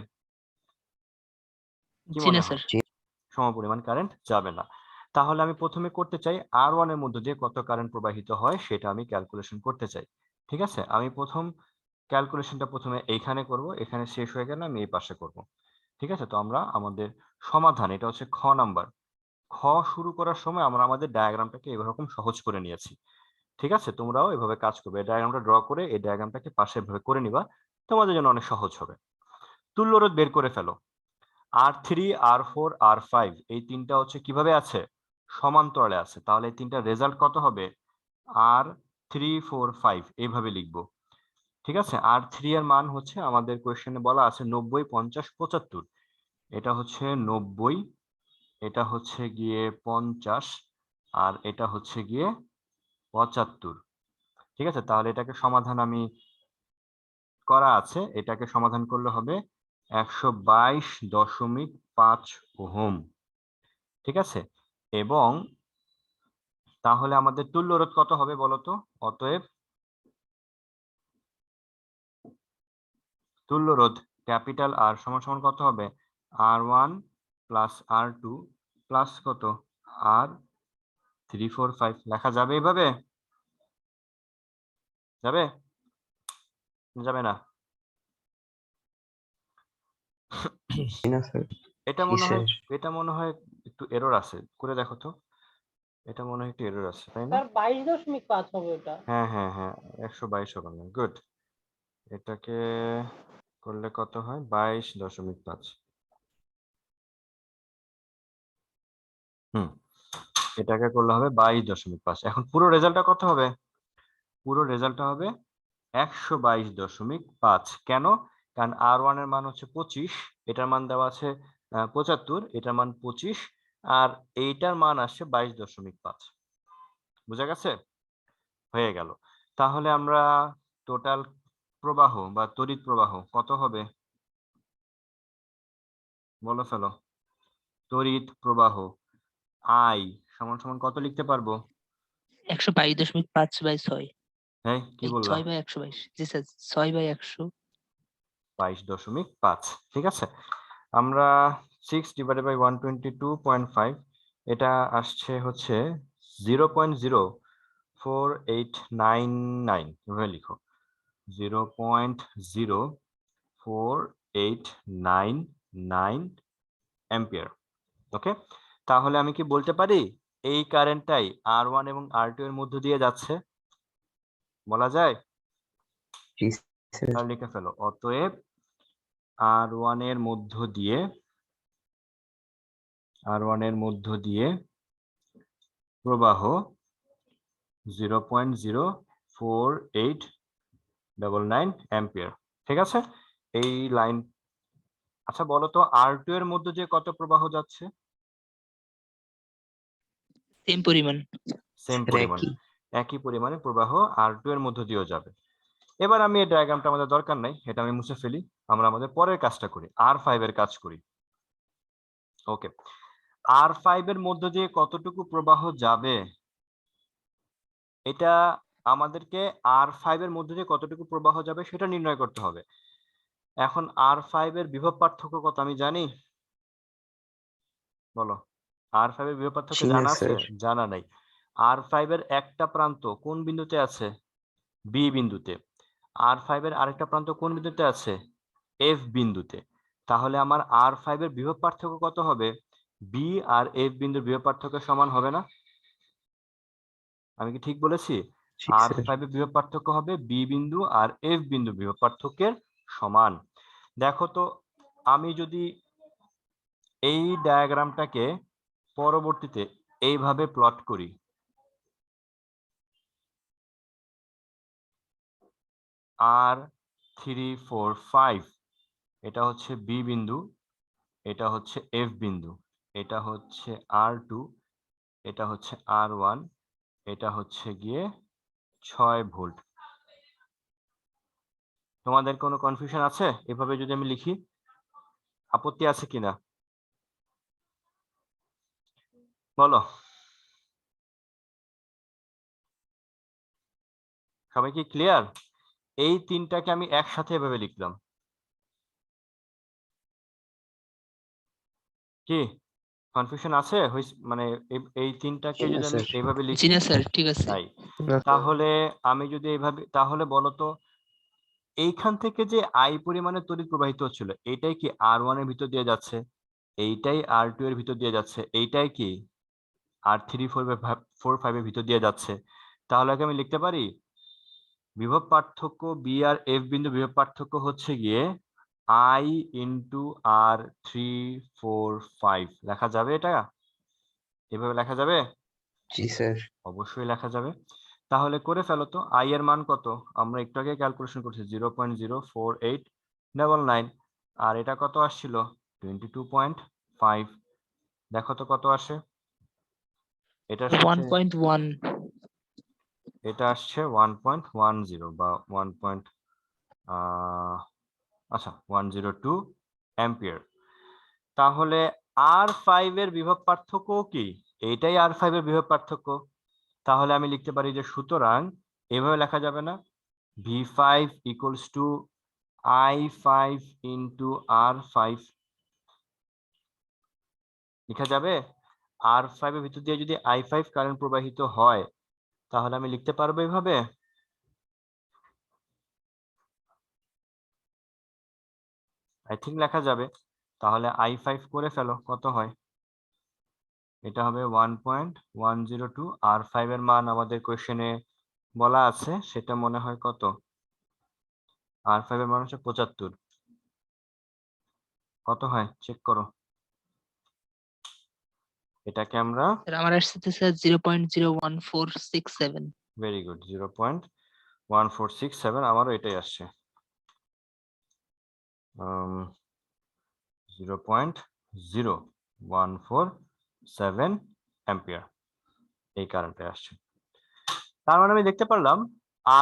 কি জি মনে না হয়? স্যার। সমপরিমাণ কারেন্ট যাবে না। তাহলে আমি প্রথমে করতে চাই R1 এর মধ্য দিয়ে কত কারেন্ট প্রবাহিত হয় সেটা আমি ক্যালকুলেশন করতে চাই। ঠিক আছে, আমি প্রথম ক্যালকুলেশনটা প্রথমে এইখানে করব, এখানে শেষ হয়ে গেলে আমি এই পাশে করব। ঠিক আছে, তো আমরা আমাদের সমাধান, এটা হচ্ছে খ নাম্বার। খ শুরু করার সময় আমরা আমাদের ডায়াগ্রামটাকে এরকম সহজ করে নিয়েছি। ঠিক আছে, তোমরাও এভাবে কাজ করবে, এই ডায়াগ্রামটা ড্র করে এই ডায়াগ্রামটাকে পাশে এভাবে করে নিবা, তোমাদের জন্য অনেক সহজ হবে। তুল্য রোধ বের করে ফেলো। R3, R4, R5 এই তিনটা হচ্ছে কিভাবে আছে? সমান্তরালে আছে। তাহলে এই তিনটা রেজাল্ট কত হবে? R3, 4, 5 এইভাবে লিখবো। ঠিক আছে, R3 এর মান হচ্ছে আমাদের কোয়েশ্চেনে বলা আছে 90, 50, 75। এটা হচ্ছে 90, এটা হচ্ছে গিয়ে 50, আর এটা হচ্ছে গিয়ে 75। ঠিক আছে, তাহলে এটাকে সমাধান আমি করা আছে, এটাকে সমাধান করলে হবে 122.5 ওহম। ঠিক আছে, এবং তাহলে আমাদের তুল্য রোধ কত হবে বলো তো? অতএব তুল্য রোধ ক্যাপিটাল আর সমান সমান কত হবে? R1 প্লাস R2 প্লাস কত? R345 লেখা যাবে এইভাবে? যাবে? যাবে না? জি না স্যার। এটা জি মনে হয় স্যার। এটা মনে হয় একটু এরর আছে, করে দেখো তো। এটা মনে হয় একটু এরর আছে, তাই না? স্যার 22.5 হবে ওটা। হ্যাঁ হ্যাঁ হ্যাঁ, 122 হবে না। গুড। এটাকে করলে কত হয়? 22.5। হুম, এটাকে করলে হবে 22.5। এখন পুরো রেজাল্টটা কত হবে? পুরো রেজাল্টটা হবে 122.5। কেন? কারণ R1 এর মান হচ্ছে 25, এটার মান দেওয়া আছে 75, এটার মান 25, আর এইটার মান আসছে 22.5। বুঝা গেছে? হয়ে গেল। তাহলে আমরা টোটাল প্রবাহ বা তড়িৎ প্রবাহ কত হবে? বলো ফেলো। তড়িৎ প্রবাহ I সমান সমান কত লিখতে পারবো? 122.5/6। হ্যাঁ, কি এই বললাম? 6/122। জি স্যার, 6/100। 22.5। ঠিক আছে, আমরা 6/122.5, এটা আসছে হচ্ছে 0.0489 এভাবে লিখো। 0.0489 অ্যাম্পিয়ার। ওকে, তাহলে আমি কি বলতে পারি এই কারেন্টটাই R1 এবং R2 এর মধ্য দিয়ে যাচ্ছে? বলা যায়? জি স্যার। তাহলে লিখে ফেলো। অতএব R1 এর মধ্য দিয়ে প্রবাহ 0.0489 অ্যাম্পিয়ার। ঠিক আছে, এই লাইন। আচ্ছা বলো তো R2 এর মধ্য দিয়ে কত প্রবাহ যাচ্ছে? সেম পরিমাণ। সেম স্যার পরিমাণ, একই। একই পরিমাণে প্রবাহ R2 এর মধ্য দিয়েও যাবে। এবার আমি এই ডায়াগ্রামটা আমাদের দরকার নাই, এটা আমি মুছে ফেলি। আমরা আমাদের পরের কাজটা করি, R5 এর কাজ করি। ওকে, R5 এর মধ্য দিয়ে কতটুকু প্রবাহ যাবে, এটা আমাদেরকে R5 এর মধ্য দিয়ে কতটুকু প্রবাহ যাবে সেটা নির্ণয় করতে হবে। এখন R5 এর বিভব পার্থক্য কত আমি জানি? বলো। R5 এর বিভব পার্থক্য জি না জানা আছে? স্যার। জানা নাই। R5 এর একটা প্রান্ত কোন বিন্দুতে আছে? B বিন্দুতে। R5 এর আরেকটা প্রান্ত কোন বিন্দুতে আছে? F বিন্দুতে। তাহলে আমার R5 এর বিভব পার্থক্য কত হবে? B আর F বিন্দুর বিভব পার্থক্য সমান হবে না? আমি কি ঠিক বলেছি? জি স্যার। R5 এর বিভব পার্থক্য হবে B বিন্দু আর F বিন্দু বিভব পার্থক্যের সমান। দেখো তো, আমি যদি এই ডায়াগ্রামটাকে পরবর্তীতে এইভাবে প্লট করি, R345, এটা হচ্ছে B বিন্দু, এটা হচ্ছে F বিন্দু, এটা হচ্ছে R2, এটা হচ্ছে R1, এটা হচ্ছে গিয়ে 6 ভোল্ট। তোমাদের কোনো কনফিউশন আছে এভাবে যদি আমি লিখি? আপত্তি আছে কিনা বলো। সবাই কি ক্লিয়ার? এই তিনটাকে আমি একসাথে এভাবে লিখলাম, কি কনফিউশন আছে? মানে এই তিনটাকে জি না যদি আমি স্যার। এইভাবে জি লিখি? না স্যার, ঠিক আছে। নাই। না। তাহলে আমি যদি এইভাবে, তাহলে বলো তো এইখান থেকে যে I পরিমাণে তড়িৎ প্রবাহিত হচ্ছিল, এইটাই কি R1 এর ভিতর দিয়ে যাচ্ছে? এইটাই R2 এর ভিতর দিয়ে যাচ্ছে? এইটাই কি R345 এর ভিতর দিয়ে যাচ্ছে? তাহলে কি আমি লিখতে পারি বিভব পার্থক্য B আর F বিন্দু বিভব পার্থক্য হচ্ছে গিয়ে I ইন্টু R345 লেখা যাবে? এটা এভাবে লেখা যাবে? জি স্যার। অবশ্যই লেখা যাবে। তাহলে করে ফেলো তো, I এর মান কত? আমরা একটু আগে ক্যালকুলেশন করছি 0.0489, আর এটা কত আসছিল? 22.5। দেখো তো কত আসে। এটার সাথে 1.1। এটা আসছে 1.10 বা 1. আচ্ছা 102 অ্যাম্পিয়ার। তাহলে R5 এর বিভব পার্থক্য কি? এইটাই R5 এর বিভব পার্থক্য। তাহলে আমি লিখতে পারি যে সুতরাং এভাবে লেখা যাবে না, V5 equals to I5 into R5 লেখা যাবে? R5 এর ভিতর দিয়ে যদি I5 কারেন্ট প্রবাহিত হয় তাহলে আমি লিখতে পারবো এভাবে? আই থিঙ্ক লেখা যাবে। তাহলে I5 করে ফেলো, কত হয়? এটা হবে 1.102। R5 এর মান আমাদের কোশ্চেনে বলা আছে, সেটা মনে হয় কত? R5 এর মান হচ্ছে 75। কত হয় চেক করো। এটাকে আমরা স্যার আমার আসছে তো স্যার 0.01467। ভেরি গুড, 0.1467, আমারও এটাই আসছে। 0.0147 অ্যাম্পিয়ার এই কারেন্টে আসছে। তার মানে আমি দেখতে পারলাম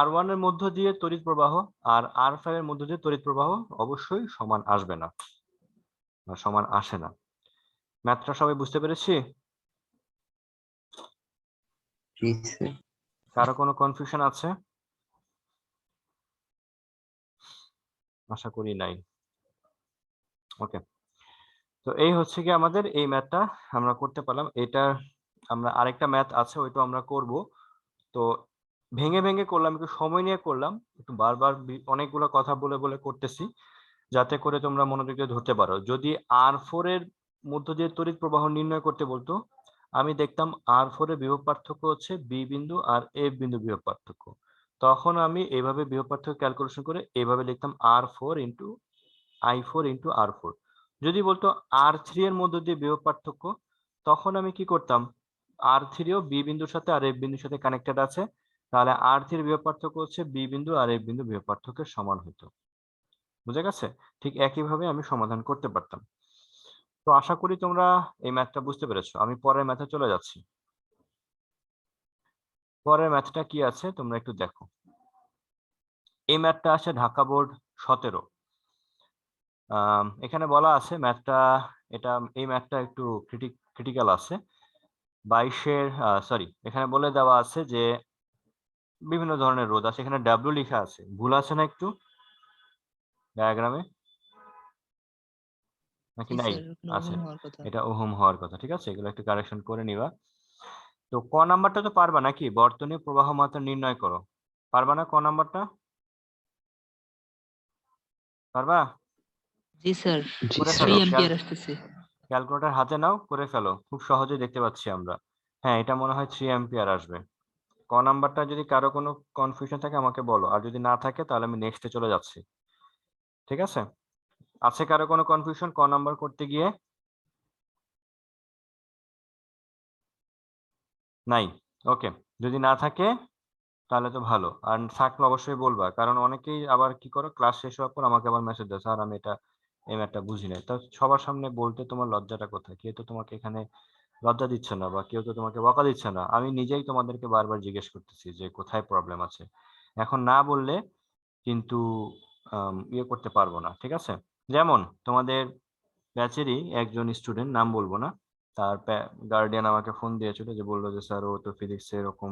R1 এর মধ্য দিয়ে তড়িৎ প্রবাহ আর R5 এর মধ্য দিয়ে তড়িৎ প্রবাহ অবশ্যই সমান আসবে না, বা সমান আসে না। ম্যাথটা সবাই বুঝতে পেরেছি? জি স্যার। কারো কোনো কনফিউশন আছে? আশা করি নাই। ওকে, তো এই হচ্ছে কি আমাদের এই ম্যাথটা আমরা করতে পারলাম। এটা আমরা আরেকটা ম্যাথ আছে, ওইটা আমরা করব। তো ভেঙে ভেঙে করলাম, একটু সময় নিয়ে করলাম, একটু বারবার অনেকগুলো কথা বলে বলে করতেছি, যাতে করে তোমরা মনোযোগ দিয়ে ধরতে পারো। যদি R4 এর মধ্য দিয়ে তড়িৎ প্রবাহ নির্ণয় করতে বলতো, আমি দেখতাম R4 এর বিভব পার্থক্য হচ্ছে B বিন্দু আর A বিন্দু বিভব পার্থক্য। তখন আমি এইভাবে বিভব পার্থক্য ক্যালকুলেশন করে এইভাবে লিখতাম R4 into I4 into R4। যদি বলতো R3 এর মধ্য দিয়ে বিভব পার্থক্য, তখন আমি কি করতাম, R3 ও B বিন্দুর সাথে আর F বিন্দুর সাথে কানেক্টেড আছে, তাহলে R3 এর বিভব পার্থক্য হচ্ছে B বিন্দু আর F বিন্দু বিভব পার্থক্যের সমান হতো। বুঝে গেছে? ঠিক একইভাবে আমি সমাধান করতে পারতাম। তো আশা করি তোমরা এই ম্যাথটা বুঝতে পেরেছো। আমি পরের ম্যাথে চলে যাচ্ছি। পরের ম্যাথটা কি আছে তোমরা একটু দেখো। এই ম্যাথটা আছে ঢাকা বোর্ড 17। এখানে বলা আছে ম্যাথটা, এই ম্যাথটা একটু ক্রিটিক্যাল আছে। 22-এর সরি, এখানে বলে দেওয়া আছে যে বিভিন্ন ধরনের রোধ আছে, এখানে ডাব্লিউ লেখা আছে, ভুল আছে না একটু ডায়াগ্রামে নাকি জি নাই? স্যার, ওখানে আছে, ওহম হওয়ার কথা। এটা ওহম হওয়ার কথা। ঠিক আছে, এগুলো একটু কারেকশন করে নিবা। তো ক নাম্বারটা তো পারবা নাকি? বর্তনী প্রবাহ মাত্রা নির্ণয় করো। পারবা না ক নাম্বারটা? পারবা? জি স্যার, জি করে স্যার। 3 ফেলো, অ্যাম্পিয়ার আসতেছে। ক্যালকুলেটর হাতে নাও, করে ফেলো, খুব সহজে দেখতে পাচ্ছি আমরা। হ্যাঁ, এটা মনে হয় 3 অ্যাম্পিয়ার আসবে। ক নাম্বারটা যদি কারো কোনো কনফিউশন থাকে আমাকে বলো, আর যদি না থাকে তাহলে আমি নেক্সটে চলে যাচ্ছি। ঠিক আছে? আছে কারো কোনো কনফিউশন ক নাম্বার করতে গিয়ে? নাই? ওকে, যদি না থাকে তাহলে তো ভালো, আর থাকলে অবশ্যই বলবা, কারণ অনেকেই আবার কি করো, ক্লাস শেষ হওয়ার পর আমাকে আবার মেসেজ দেয়, স্যার আমি এটা এই ম্যাথটা বুঝি নাই। তা সবার সামনে বলতে তোমার লজ্জাটা কোথায়? কেউ তো তোমাকে এখানে লজ্জা দিচ্ছে না, বা কেউ তো তোমাকে বকা দিচ্ছে না। আমি নিজেই তোমাদেরকে বারবার জিজ্ঞেস করতেছি যে কোথায় প্রবলেম আছে। এখন না বললে কিন্তু ইয়ে করতে পারবো না। ঠিক আছে? যেমন তোমাদের ব্যাচেরই একজন স্টুডেন্ট, নাম বলবো না, তার গার্ডিয়ান আমাকে ফোন দিয়েছিল, যে বললো যে স্যার ও তো ফিজিক্সে এরকম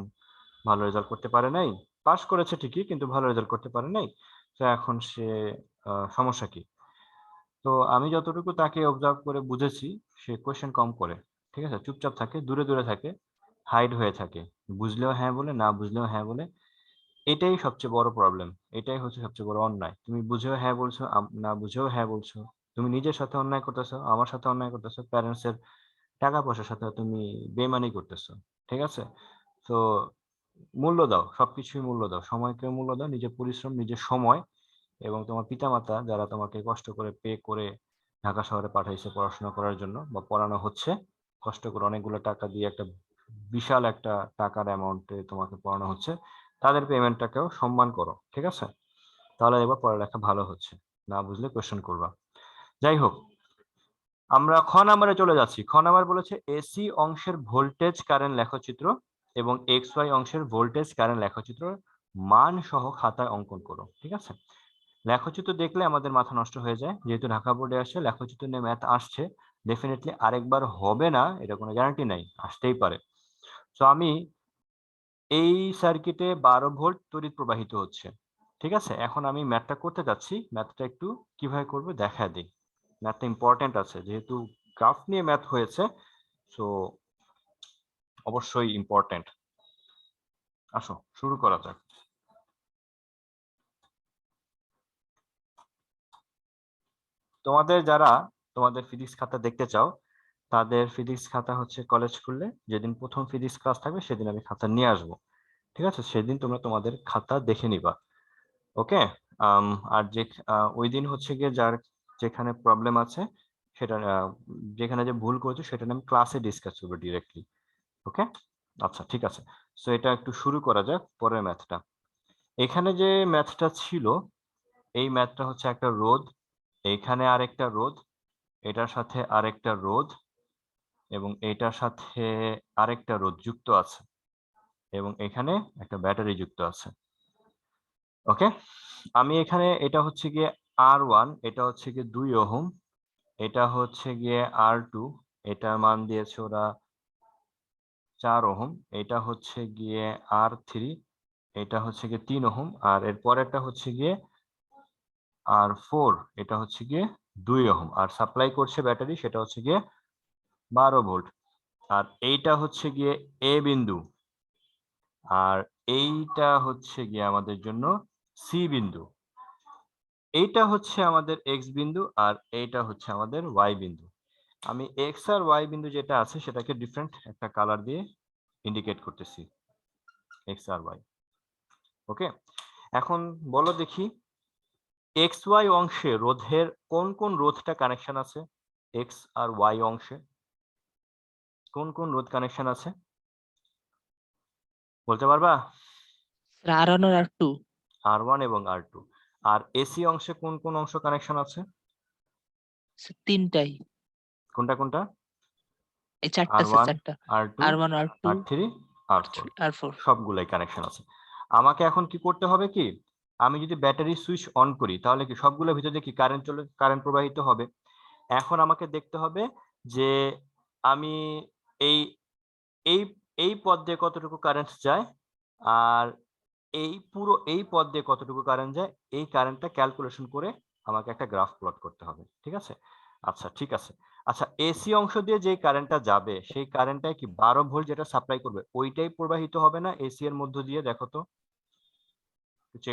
ভালো রেজাল্ট করতে পারে নাই, পাশ করেছে ঠিকই কিন্তু ভালো রেজাল্ট করতে পারে নাই। তো এখন সে সমস্যা কি? তো আমি যতটুকু তাকে অবজার্ভ করে বুঝেছি, সে কোয়েশ্চেন কম করে। ঠিক আছে, চুপচাপ থাকে, দূরে দূরে থাকে, হাইড হয়ে থাকে, বুঝলেও হ্যাঁ বলে, না বুঝলেও হ্যাঁ বলে। এটাই সবচেয়ে বড় প্রবলেম, এটাই হচ্ছে সবচেয়ে বড় অন্যায়। তুমি বুঝেও হ্যাঁ বলছো, না বুঝেও হ্যাঁ বলছো। তুমি নিজের সাথে অন্যায় করতেছো, আমার সাথে অন্যায় করতেছো, প্যারেন্টস এর টাকা পয়সার সাথে তুমি বেইমানি করতেছো। ঠিক আছে? তো মূল্য দাও, সবকিছুই মূল্য দাও, সময়কে মূল্য দাও, নিজের পরিশ্রম, নিজের সময়, এবং তোমার পিতামাতা যারা তোমাকে কষ্ট করে পে করে ঢাকা শহরে পাঠাইছে পড়াশোনা করার জন্য, বা পড়ানো হচ্ছে কষ্ট করে, অনেকগুলো টাকা দিয়ে একটা বিশাল একটা টাকার অ্যামাউন্টে তোমাকে পড়ানো হচ্ছে, তাদের পেমেন্টটাকেও সম্মান করো। ঠিক আছে? তাহলে এবার পড়ালেখা ভালো হচ্ছে। না বুঝলে কোয়েশ্চেন করবা। যাই হোক, আমরা খ নাম্বারে চলে যাচ্ছি। খ নাম্বার বলেছে এসি অংশের ভোল্টেজ কারেন্ট লেখচিত্র এবং এক্স ওয়াই অংশের ভোল্টেজ কারেন্ট লেখচিত্র মান সহ খাতায় অঙ্কন করো। ঠিক আছে? লেখচিত্র দেখলে আমাদের মাথা নষ্ট হয়ে যায়, যেহেতু ঢাকা বোর্ডে আসে লেখচিত্র নিয়ে ম্যাথ আসছে, ডেফিনেটলি আরেকবার হবে না এটা কোনো গ্যারান্টি নাই, আসতেই পারে। সো আমি এই সার্কিটে 12 ভোল্ট তড়িৎ প্রবাহিত হচ্ছে, ঠিক আছে। এখন আমি ম্যাথটা করতে যাচ্ছি, ম্যাথটা একটু কিভাবে করব দেখা দিই। ম্যাথটা ইম্পর্টেন্ট আছে, যেহেতু গ্রাফ নিয়ে ম্যাথ হয়েছে, সো অবশ্যই ইম্পর্টেন্ট। আসো শুরু করা যাক। তোমাদের যারা তোমাদের ফিজিক্স খাতা দেখতে চাও, তাদের ফিজিক্স খাতা হচ্ছে কলেজ খুললে যেদিন প্রথম ফিজিক্স ক্লাস থাকবে সেদিন আমি খাতা নিয়ে আসবো, ঠিক আছে। সেদিন তোমরা তোমাদের খাতা দেখে নিবা, ওকে। আর যে ওই দিন হচ্ছে গিয়ে যার যেখানে প্রবলেম আছে সেটা যেখানে যে ভুল করেছো সেটা আমি ক্লাসে ডিসকাস করবো ডিরেক্টলি, ওকে। আচ্ছা ঠিক আছে, সো এটা একটু শুরু করা যাক পরের ম্যাথটা। এখানে যে ম্যাথটা ছিল, এই ম্যাথটা হচ্ছে একটা রোধ, এইখানে আরেকটা রোধ, এটার সাথে আরেকটা রোধ, এবং এটার সাথে আরেকটা রোধ যুক্ত আছে, এবং এখানে একটা ব্যাটারি যুক্ত আছে, ওকে। আমি এখানে এটা হচ্ছে গিয়ে R1, এটা হচ্ছে গিয়ে 2 ওহম, এটা হচ্ছে গিয়ে R2, এটার মান দিয়েছে ওরা 4 ওহম, এটা হচ্ছে গিয়ে R3, এটা হচ্ছে গিয়ে 3 ওহম, আর এর পরেরটা হচ্ছে গিয়ে R4, এটা হচ্ছে গিয়ে 2 ওহম, আর সাপ্লাই করছে ব্যাটারি সেটা হচ্ছে গিয়ে 12 ভোল্ট। আর এইটা হচ্ছে গিয়ে এ বিন্দু, আর এইটা হচ্ছে গিয়ে আমাদের জন্য সি বিন্দু, এইটা হচ্ছে আমাদের এক্স বিন্দু, আর এইটা হচ্ছে আমাদের ওয়াই বিন্দু। আমি এক্স আর ওয়াই বিন্দু যেটা আছে সেটাকে ডিফারেন্ট একটা কালার দিয়ে ইন্ডিকেট করতেছি, এক্স আর ওয়াই, ওকে। এখন বলো দেখি এক্স ওয়াই অংশে রোধের কোন কোন রোধটা কানেকশন আছে, এক্স আর ওয়াই অংশে কোন কোন রোধ কানেকশন আছে বলতে পারবা? স্যার R1 আর R2। R1 এবং R2। আর এসি অংশে কোন কোন অংশ কানেকশন আছে? স্যার তিনটাই, কোনটা কোনটা? এই চারটা স্যার, R1, চারটা। R2, R1 R2 R3, R4, R4। সবগুলাই কানেকশন আছে। আমাকে এখন কি করতে হবে কি, আমি যদি ব্যাটারি সুইচ অন করি তাহলে কি সবগুলোর ভিতরে কি কারেন্ট প্রবাহিত হবে। এখন আমাকে দেখতে হবে যে আমি এই এই এই পথ দিয়ে কতটুকু কারেন্ট যায়, আর এই পথ দিয়ে কতটুকু কারেন্ট যায়, এই কারেন্টটা ক্যালকুলেশন করে আমাকে একটা গ্রাফ প্লট করতে হবে, ঠিক আছে। আচ্ছা ঠিক আছে। আচ্ছা এসি অংশ দিয়ে যে কারেন্টটা যাবে সেই কারেন্টটা কি 12 ভোল্ট যেটা সাপ্লাই করবে ওইটাই প্রবাহিত হবে না এসি এর মধ্য দিয়ে? দেখো তো